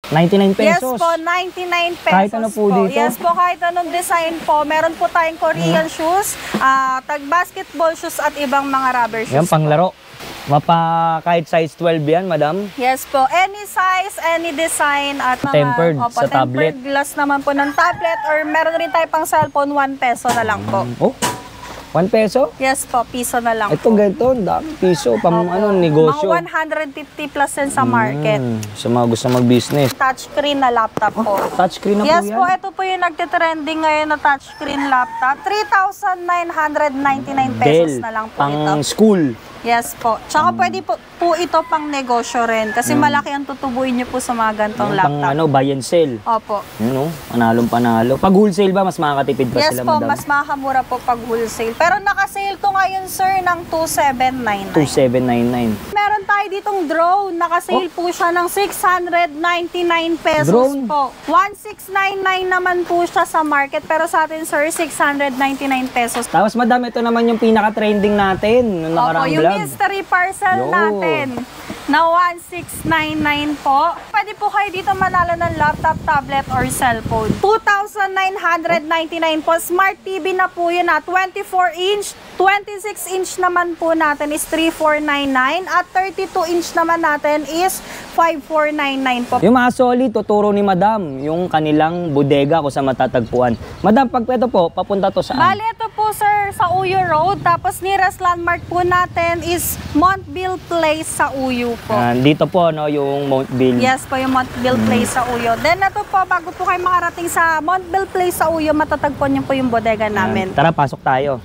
99 pesos. Yes po, 99 pesos Kahit ano po dito? Yes po, kahit anong design po. Meron po tayong Korean shoes, tag-basketball shoes at ibang mga rubber shoes. Yan, panglaro. Kahit size 12 yan, madam? Yes po, any size, any design at mga Tempered sa tablet. tempered glass naman po ng tablet or meron rin tayo pang cellphone, 1 peso na lang po. Oh, 1 peso? Yes po, piso na lang Ito po. ganito, dami piso, pang negosyo. Mga 150 plus yan sa market. Sa mga gusto mag-business. Touchscreen na laptop po. Touchscreen na Yes po yan? po, ito po yung nagtitrending ngayon na touchscreen laptop. 3,999 pesos Dell, na lang po pang ito. school. Yes po. Tsaka pwede po ito pang negosyo rin. Kasi malaki ang tutubuin nyo po sa mga gantong Pang laptop. buy and sell. Opo. Panalong panalo. Pag wholesale ba, mas makakatipid pa Yes sila, po, madam? mas makakamura po pag wholesale. Pero nakasale to ngayon, sir, ng 2,799. 2,799. Meron tayo ditong drone. Nakasale po siya ng 699 pesos Drone? po. 1,699 naman po siya sa market. Pero sa atin, sir, 699 pesos. Tapos, madam, ito naman yung pinaka-trending natin noong Opo, nakaraang yung vlog. mystery parcel Yo. natin na 1,699 po. Pwede po kayo dito manalo ng laptop, tablet, or cellphone. 2,999 po. Smart TV na po yun na 24-inch. 26-inch naman po natin is 3,499 at 32-inch naman natin is 5,499 po. Yung mga solid, tuturo ni madam yung kanilang bodega kung sa matatagpuan. Madam, pag ito po, papunta to saan? Bali, ito po, sir, sa Uyo Road. Tapos nearest landmark po natin is Montville Place sa Uyo po. Dito po, no, yung Montville. Yes po, yung Montville Place sa Uyo. Then ito po, bago po kayo makarating sa Montville Place sa Uyo, matatagpuan niyo po yung bodega namin. Tara, pasok tayo.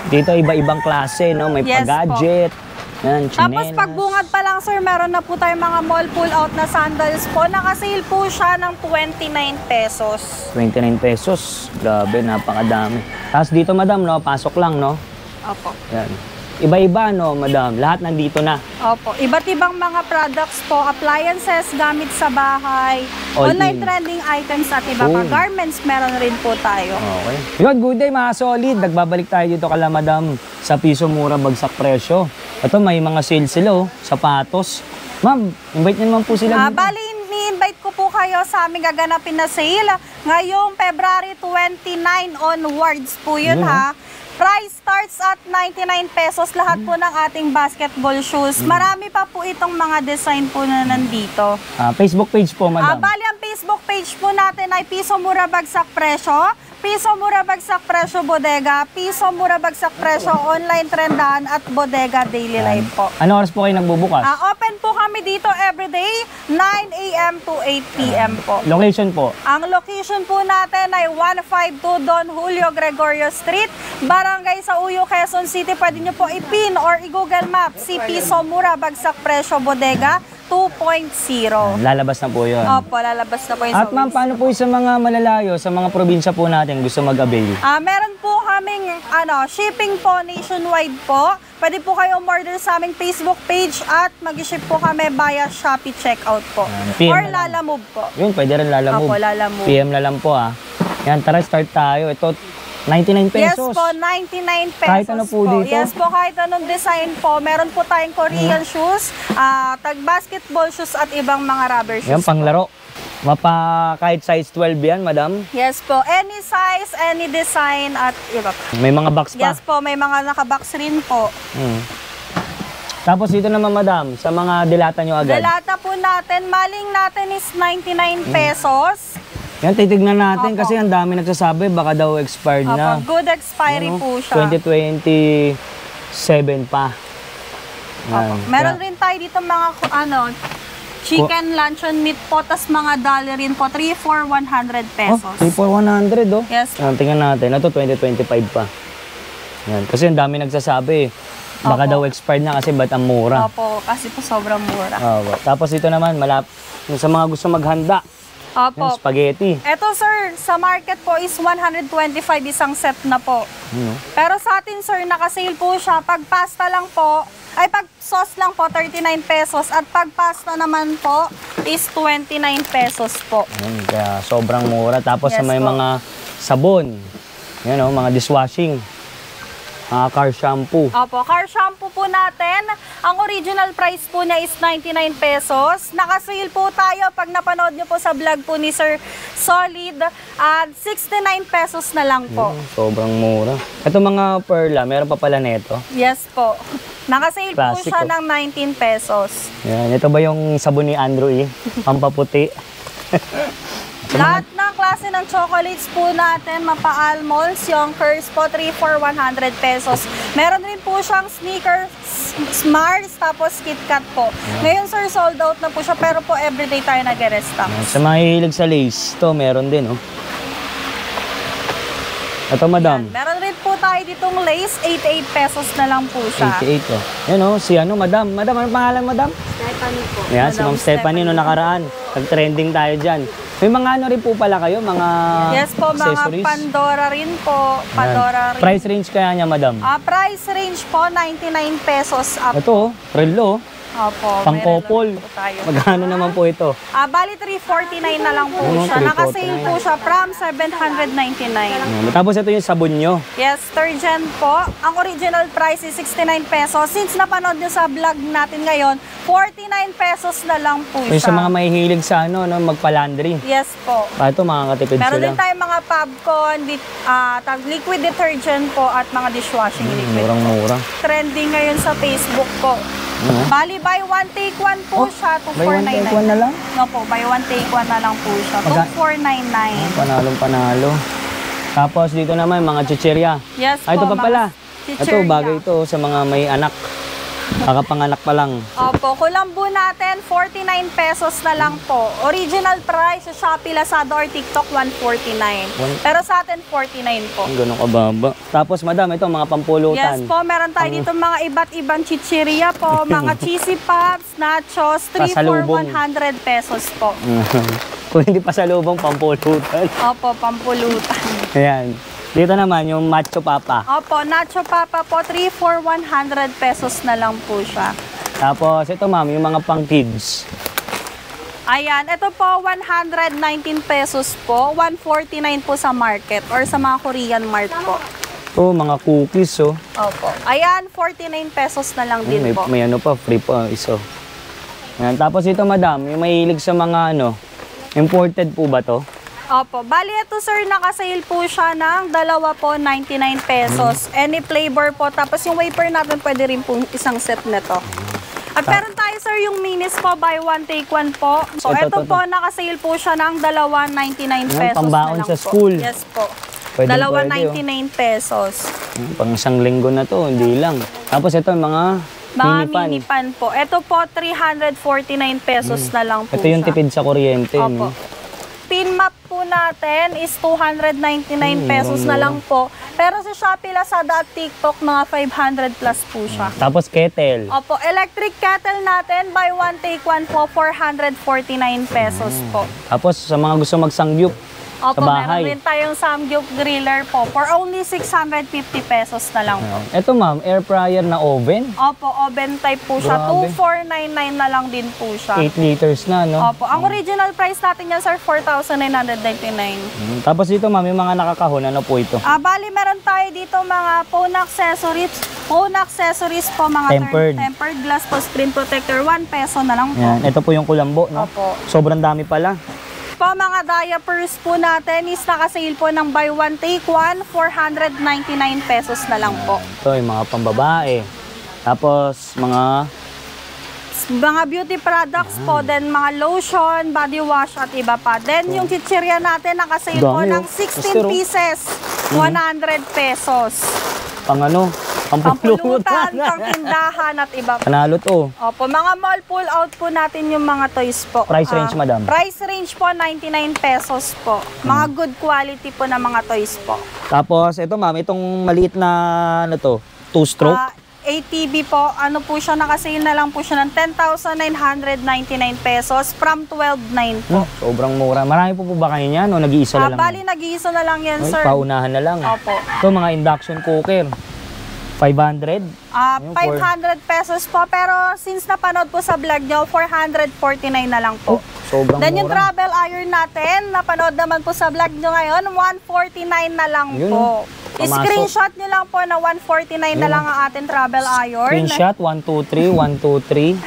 Dito, iba-ibang klase, no? May Yes pa-gadget. Yan, Tapos tsinelas. pagbungad pa lang, sir, meron na po tayong mga mall pull-out na sandals po. Nakasale po siya ng 29 pesos. 29 pesos. Grabe, napakadami. Tapos dito, madam, no? Pasok lang, no? Opo. Yan. Iba-iba, no, madam? Lahat nandito na. Opo. Iba't ibang mga products po, appliances, gamit sa bahay, All online in. trending items at iba pa. Oh. Garments, meron rin po tayo. Okay. Yun, good day, mga solid. Nagbabalik tayo dito kala madam sa piso mura bagsak presyo. Ito, may mga sales sila, oh. Sapatos. Ma'am, invite niyo naman po sila dito. Bali, ni-invite ko po kayo sa aming gaganapin na sale. Ngayong February 29 onwards po yun, ha. Price starts at 99 pesos lahat po ng ating basketball shoes. Marami pa po itong mga design po na nandito. Facebook page po, madam. Bali, ang Facebook page po natin ay Piso Mura Bagsak Presyo, Piso Mura Bagsak Presyo Bodega, Piso Mura Bagsak Presyo Online Trendahan at Bodega Daily Life po. Ano oras po kayo nagbubukas? Open po kami dito everyday, 9 a.m. to 8 p.m. po. Location po? Ang location po natin ay 152 Don Julio Gregorio Street, Barangay sa Uyo, Quezon City. Pwede nyo po i-pin or i-Google Map si Piso Mura Bagsak Presyo Bodega 2.0. Lalabas na po yun. Opo, lalabas na po yung At ma'am, paano po yung sa mga malalayo, sa mga probinsya po natin gusto mag-avail? Meron po kaming shipping po nationwide po. Pwede po kayo umorder sa aming Facebook page at mag-ship po kami via Shopee checkout po. PM Or na lang. Lalamove po. Yun, pwede rin lalamove. Opo, Lalamove. PM na lang po, Yan, tara, start tayo. Ito, 99 Yes pesos. po, 99 pesos Kahit ano po dito? Yes po, kahit anong design po. Meron po tayong Korean shoes, tag-basketball shoes at ibang mga rubber shoes. Yan, panglaro. Kahit size 12 yan, madam. Yes po, any size, any design at iba pa. May mga box pa. Yes po, may mga nakabox rin po. Tapos dito naman, madam, sa mga dilata nyo agad. Dalata po natin, maling natin is 99 pesos. Yan, titignan natin Opo. kasi ang dami nagsasabi, baka daw expired na. Good expiry po siya. 2027 pa. Yan. Meron rin tayo dito mga chicken luncheon meat po, tas mga dollar rin po, 3 for 100 pesos. 3 for 100, oh. Yes. Yan, tingnan natin. Ito, 2025 pa. Yan. Kasi ang dami nagsasabi. Baka Opo. daw expired na kasi ba't ang mura. Opo, kasi po sobrang mura. Opo. Tapos ito naman, sa mga gusto maghanda. Yan, Opo. spaghetti. Eto sir, sa market po is 125 isang set na po. Pero sa atin sir, nakasale po siya. Pag pasta lang po, pag sauce lang po, 39 pesos. At pag pasta naman po, is 29 pesos po. Yan, kaya sobrang mura. Tapos Yes may po. mga sabon. Yan, mga dishwashing. car shampoo. Opo, car shampoo po natin, ang original price po niya is 99 pesos. Naka-sale po tayo pag napanood nyo po sa vlog po ni Sir Solid at 69 pesos na lang po. Sobrang mura. Ito mga perla, meron pa pala nito. Yes po. Naka-sale po Classic, siya oh. ng 19 pesos. Yan. Ito ba yung sabon ni Andrew E? Pampaputi. Lahat ng klase ng chocolates po natin, mapa-almonds, Yonkers po, 3 for 100 pesos. Meron rin po siyang Snickers, Mars, tapos KitKat po. Ngayon sir, sold out na po siya, pero po everyday tayo nag-restock. Sa mga hilig sa lace, ito meron din, oh. Ito, madam. Meron rin po tayo ditong lace, 88 pesos na lang po siya. 88, oh. Yan, oh, si ano, madam. Madam, ano pangalan, madam? Stephanie po. Yan, si Ma'am Stephanie, no, nakaraan. Nag-trending tayo dyan. May mga ano rin po pala kayo, mga Yes po, mga accessories? Pandora rin po. Yan. Pandora rin. Price range kaya niya, madam? Price range po, 99 pesos up. Ito, oh, relo, oh. Opo, Pang meron couple. lang po tayo. Magkano naman po ito? Bali 349 na lang po Oh, siya. Naka-sale 349. po siya from 799. Tapos ito yung sabon nyo. Yes, Sturgeon po. Ang original price is 69 pesos. Since napanood nyo sa vlog natin ngayon, 49 pesos na lang po Yung sa siya. mga mahihilig sa ano, no, magpa-laundry. Yes po. Ito, makakatipid Meron sila. din tayong mga Pabcon, liquid detergent po at mga dishwashing liquid. Murang-mura. Trending ngayon sa Facebook po. Bali, buy one, take one po siya, Buy one, take 2499. one na lang? No po, buy one, take one na lang po siya, 2499. Panalong-panalo. Tapos dito naman, mga chichirya. Yes Ito po, pa pala. mga Ito, chichirya. bagay ito sa mga may anak. Kakapanganak pa lang. Opo, kulambo natin, 49 pesos na lang po. Original price sa Shopee, Lazada or TikTok, 149. Pero sa atin, 49 po. Ganun kababa. Tapos madam, ito mga pampulutan. Yes po, meron tayo dito mga iba't ibang chichirya po, mga cheesy pops, nachos, 3 for Pasalubong. 100 pesos po. Kung hindi pa sa lubong, pampulutan. Opo, pampulutan. Ayan. Dito naman, yung macho papa. Opo, nacho papa po, 3 for 100 pesos na lang po siya. Tapos ito ma'am, yung mga pang kids. Ayan, ito po, 119 pesos po, 149 po sa market or sa mga Korean mart po. Ito, mga cookies, oh. Opo. Ayan, 49 pesos na lang din May, po. may ano pa, free pa, iso. Ayan. Tapos ito madam, yung mahilig sa mga ano, imported po ba to? Opo. Bali, ito sir, nakasale po siya ng dalawa po, 99 pesos. Any flavor po. Tapos yung wafer natin, pwede rin po isang set nito. At meron tayo sir, yung minis po, buy one, take one po. So, ito po, nakasale po siya ng dalawa, 99 pesos pambaon na lang sa po. school. Yes po. Pwede, Dalawa, pwede, 99 pesos. Pang isang linggo na to, hindi lang. Tapos ito, mga Mga mini pan. mini pan po. Ito po, 349 pesos na lang po Ito yung siya. tipid sa kuryente. Opo. No? Pin map po natin is 299 pesos na lang po. Pero sa Shopee, Lazada at TikTok, mga 500 plus po siya. Tapos kettle. Opo, electric kettle natin, buy one, take one po, 449 pesos po. Tapos sa mga gusto magsangyup Opo, sa meron bahay. din tayong samgyup griller po for only 650 pesos na lang po. Ito ma'am, air fryer na oven. Opo, oven type po siya. Grabe. 2499 na lang din po siya. 8 liters na, no? Opo, ang original price natin yan, sir, 4,999. Tapos dito ma'am, yung mga nakakahon, ano po ito? Bali, meron tayo dito mga phone accessories. Phone accessories po, mga tempered glass po, screen protector, 1 peso na lang po. Yan. Ito po yung kulambo, no? Opo. Sobrang dami pala. Po, mga diapers po natin is nakasale po ng buy one, take one, 499 pesos na lang po. Ito yung mga pambabae. Tapos mga Mga beauty products po, then mga lotion, body wash at iba pa. Then yung chichirya natin nakasale po Dami, ng oh. 16 Master, oh. pieces, 100 pesos. pang ano, Pampulutan, pangtindahan at iba pa. Panalo to. Opo, mga mall pull out po natin yung mga toys po. Price range, madam? Price range po, 99 pesos po. Mga good quality po na mga toys po. Tapos ito ma'am, itong maliit na ano to, 2-stroke. ATV po, ano po siya, nakasale na lang po siya ng 10,999 pesos from 12,900 po. Sobrang mura. Marami po ba kayo niyan o nag-iisa na lang? Bali, nag-iisa na lang yan, Ay, sir. paunahan na lang. Opo. Ito mga induction cooker. 500. 500 pesos po, pero since napanood po sa vlog nyo, 449 na lang po. Sobrang Then yung mura. travel iron natin, napanood naman po sa vlog nyo ngayon, 149 na lang Yun, po. Pamasok. Screenshot nyo lang po na 149 na lang ang ating travel iron. Screenshot, 123, 123.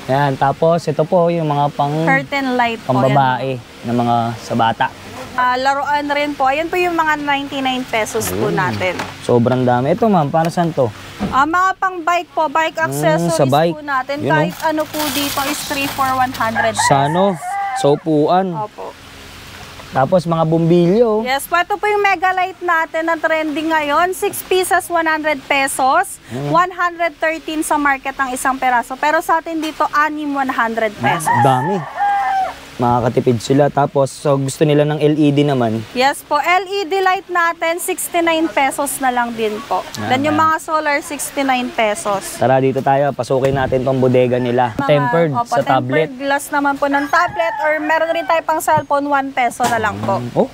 Yan, tapos ito po yung mga Curtain light po. pambabae na mga sa bata. Laruan rin po. Ayan po yung mga 99 pesos po natin. Sobrang dami. Ito ma'am, para saan to? Mga pang bike po, bike accessories sa bike. po natin. Yun, Kahit ano po dito is 3 for 100 pesos. Sa ano? Sa upuan. Opo. Tapos mga bumbilyo. Yes po, ito po yung mega light natin na trending ngayon. 6 pieces, 100 pesos. 113 sa market ang isang peraso. Pero sa atin dito, 6, 100 pesos. Dami. Makakatipid sila. Tapos, so gusto nila ng LED naman. Yes po, LED light natin, 69 pesos na lang din po. Then yung mga solar, 69 pesos. Tara dito tayo, pasukin natin tong bodega nila. Tempered Opo, sa tablet. tempered glass naman po ng tablet or meron rin tayo pang cellphone, 1 peso na lang po. Oh,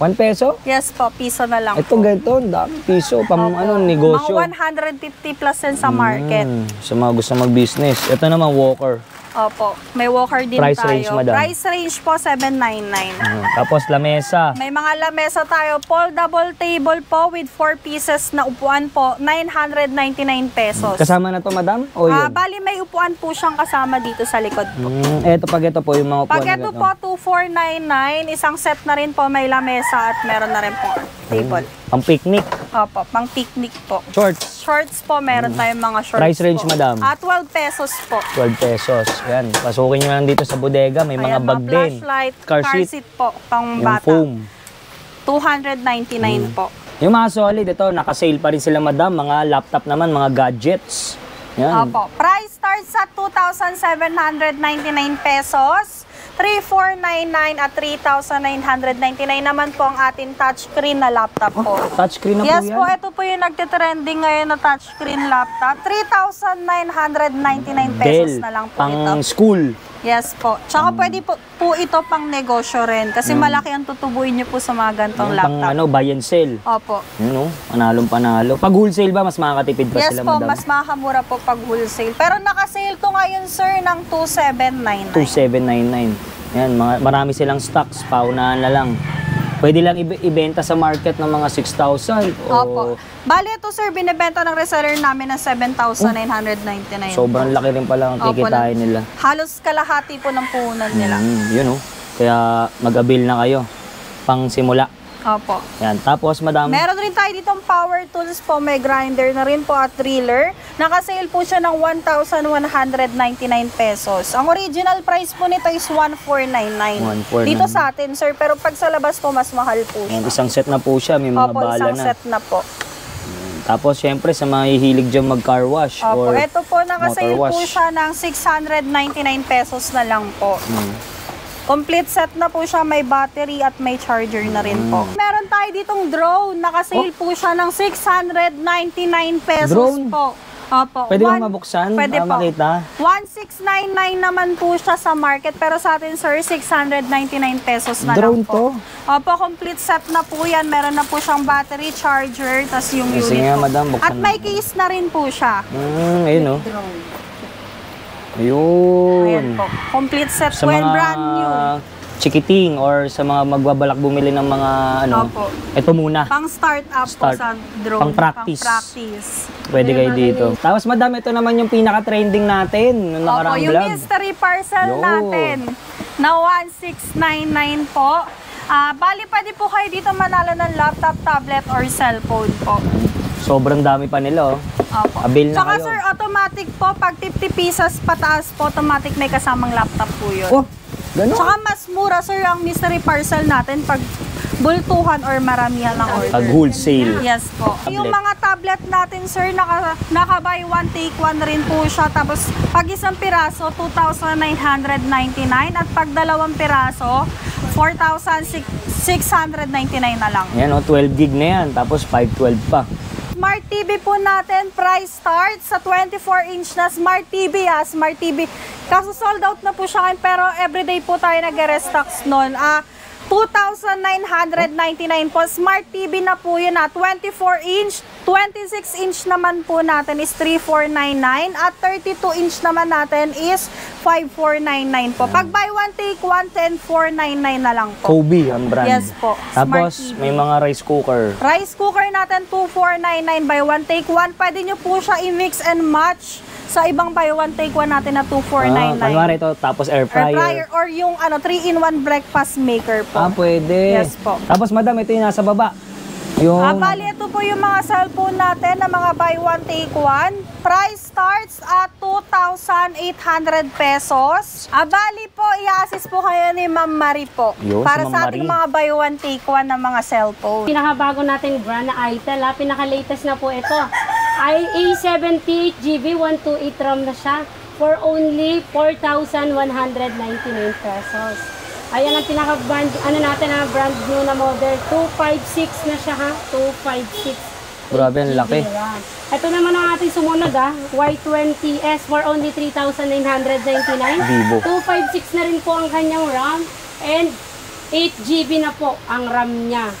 1 peso? Yes po, piso na lang Ito po. ganito, dami piso, pang Opo. ano, negosyo. Mga 150 plus din sa market. Sa mga gusto mag-business. Ito naman, walker. Opo, may walker din Price tayo. range, madam? Price range po, 799. Tapos lamesa. May mga lamesa tayo, foldable table po with 4 pieces na upuan po, 999 pesos. Kasama na to, madam? O yun? Bali, may upuan po siyang kasama dito sa likod po. Pag ito po yung mga upuan Pag na ito ganito. po, 2499, isang set na rin po, may lamesa at meron na rin po table. Pang picnic. Opo, pang picnic po. Shorts. Shorts po, meron tayong mga shorts Price range, po. madam? 12 pesos po. 12 pesos. Yan. Pasukin nyo lang dito sa bodega. May mga Ayan, bag din. flashlight, Car car seat. seat po, pang Yung bata. foam. 299 po. Yung mga solid, ito, naka-sale pa rin sila, madam. Mga laptop naman, mga gadgets. Yan. Opo. Price starts at 2,799 pesos. 3,499 at 3,999 naman po ang ating touchscreen na laptop po. Touchscreen na Yes po yan. po, ito po yung nagtitrending ngayon na touchscreen laptop. 3,999 pesos Dell, na lang po pang ito. school. Yes po. Tsaka pwede po ito pang negosyo rin kasi malaki ang tutubuin niyo po sa mga gantong Yung pang laptop. buy and sell. Opo. Yun o, panalong panalo. Pag wholesale ba, mas makakatipid pa Yes sila, po, madam? mas makakamura po pag wholesale. Pero naka-sale to ngayon, sir, ng 2,799. 2,799. Yan, marami silang stocks, paunahan na lang. Pwede lang ibenta sa market ng mga 6,000 Opo. Bali ito, sir, binibenta ng reseller namin ng 7,999. sobrang laki rin pala ang Opo, kikitain nila. Halos kalahati po ng puhunan nila. Yun o. Kaya mag-avail na kayo pang simula. Opo. Yan. Tapos, madam, Meron rin tayo ditong power tools po. May grinder na rin po at driller. Nakasale po siya ng 1,199 pesos. Ang original price po nito is 1,499. 1,499. Dito sa atin, sir. Pero pag sa labas po, mas mahal po siya. isang set na po siya. May mga Opo, bala isang na. set na po. Tapos, syempre, sa mga hihilig dyan mag-car wash Opo, or ito po, nakasale motor po wash. siya ng 699 pesos na lang po. Complete set na po siya, may battery at may charger na rin po. Meron tayo ditong drone, nakasale po siya ng 699 pesos Drone? po. Opo. Pwede ba mabuksan? Pwede Para po. makita? 1,699 naman po siya sa market, pero sa atin, sir, 699 pesos na Drone lang po. to? Opo, complete set na po yan. Meron na po siyang battery, charger, tas yung Sige unit nga, po. madam, buksan At may natin. case na rin po siya. Ayun o. Ayun. Ayan po. Complete set Sa po and mga brand new. chikiting or sa mga magbabalak bumili ng mga ano. Opo. Ito muna. Pang start-up po Start. sa drone. Pang practice. Pang practice. Pwede kayo dito. Tapos madam, ito naman yung pinaka-trending natin nung Opo, nakaraang yung vlog. mystery parcel Yo. natin na 1,699 po. Bali, pwede po kayo dito manalo ng laptop, tablet, or cellphone po. Sobrang dami pa nila oh. Opo. Avail na Tsaka kayo. sir, automatic po, pag 50 pieces pataas po, automatic may kasamang laptop po yun. Oh, gano'n? Tsaka mas mura sir ang mystery parcel natin pag bultuhan or maramihan ng order. Pag wholesale. Yes po. Tablet. Yung mga tablet natin, sir, naka buy one, take one rin po siya. Tapos, pag isang piraso, 2,999. At pag dalawang piraso, 4,699 na lang. Yan oh, 12 gig na yan. Tapos 512 pa. Smart TV po natin, price starts sa 24-inch na Smart TV. Smart TV. Kaso sold out na po siya ngayon, pero everyday po tayo nag-restocks nun. 2,999 po. Smart TV na po yun 24-inch, 26-inch naman po natin is 3,499 at 32-inch naman natin is 5,499 po. Pag buy one take one, 10,499 na lang po. Kobe ang brand. Yes po. Tapos Smart TV. may mga rice cooker. Rice cooker natin 2,499 buy one take one. Pwede nyo po siya i-mix and match sa ibang buy one take one natin na 2,499. Kunwari ito, tapos air Air fryer. fryer or yung 3-in-1 breakfast maker po. Pwede. Yes po. Tapos madam, ito yung nasa baba. Yung Bali, ito po yung mga cellphone natin na mga buy one take one. Price starts at 2,800 pesos. Bali po, i-assist po kayo ni Ma'am Marie po. Yun, para si Ma'am sa ating Marie. mga buy one take one na mga cellphone. Pinakabago natin brand na Itel, pinaka-latest na po ito. A78GB 128 RAM na siya for only 4,199 pesos. Ayan ang pinaka-brand, natin na brand new na model. 256 na siya ha, 256. Grabe, ang laki. RAM. Ito naman ang ating sumunod Y20S for only 3,999. Vivo. 256 na rin po ang kanyang RAM and 8GB na po ang RAM niya.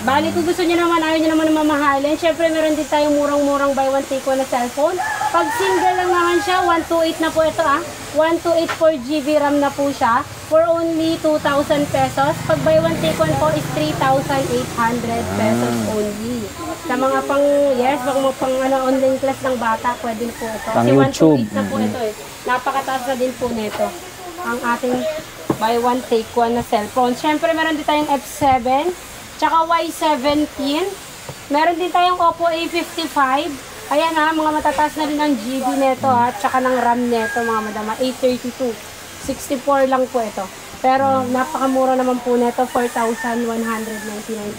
Bali, kung gusto niyo naman, ayaw niyo naman na mamahalin, syempre meron din tayong murang-murang buy one take one na cellphone. Pag single lang naman siya, 128 na po ito 128 4GB RAM na po siya for only 2,000 pesos. Pag buy one take one po is 3,800 pesos only. Sa mga pang online class ng bata, pwede po ito. Pang Kasi YouTube. 128 na po ito Napakataas na din po nito ang ating buy one take one na cellphone. Syempre meron din tayong F7 tsaka Y17. Meron din tayong Oppo A55. Ayan mga matataas na rin ang GB nito tsaka ng RAM nito mga madama. A32. 64 lang po ito. Pero napakamura naman po nito, 4,199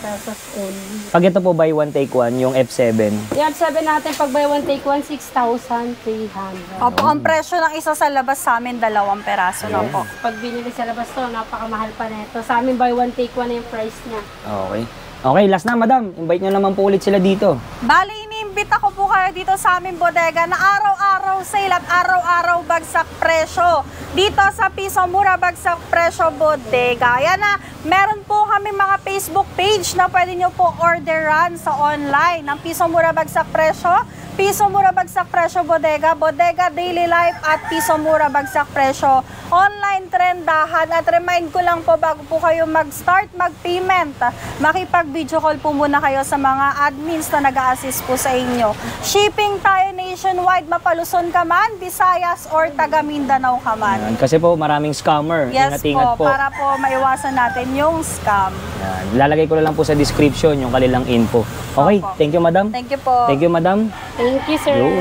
pesos only. Pag ito po buy one take one, yung F7. Yung F7 natin, pag buy one take one, 6,300. Opo, ang presyo ng isa sa labas sa amin, 2 peraso na po. Pag binili sa labas to, napakamahal pa nito. Sa amin, buy one take one na yung price niya. Okay. Okay, last na madam. Invite nyo naman po ulit sila dito. Bali, iniimbita ko po kayo dito sa aming bodega na araw-araw sale at araw-araw bagsak presyo. Dito sa Piso Mura Bagsak Presyo Bodega. Ayan na, meron po kami mga Facebook page na pwede nyo po orderan sa online ng Piso Mura Bagsak Presyo, Piso Mura Bagsak Presyo Bodega, Bodega Daily Life at Piso Mura Bagsak Presyo Online Trendahan. At remind ko lang po bago po kayo mag-start mag-payment, makipag-video call po muna kayo sa mga admins na nag-a-assist po sa inyo. Shipping tayo nationwide, mapaluson ka man, Visayas or taga Mindanao ka man. Yan. Kasi po maraming scammer. Yes Ingat-ingat po, para po maiwasan natin yung scam. Yan. Lalagay ko na lang po sa description yung kanilang info. Okay, Opo. thank you madam. Thank you po. Thank you madam. Thank you, sir. Yun.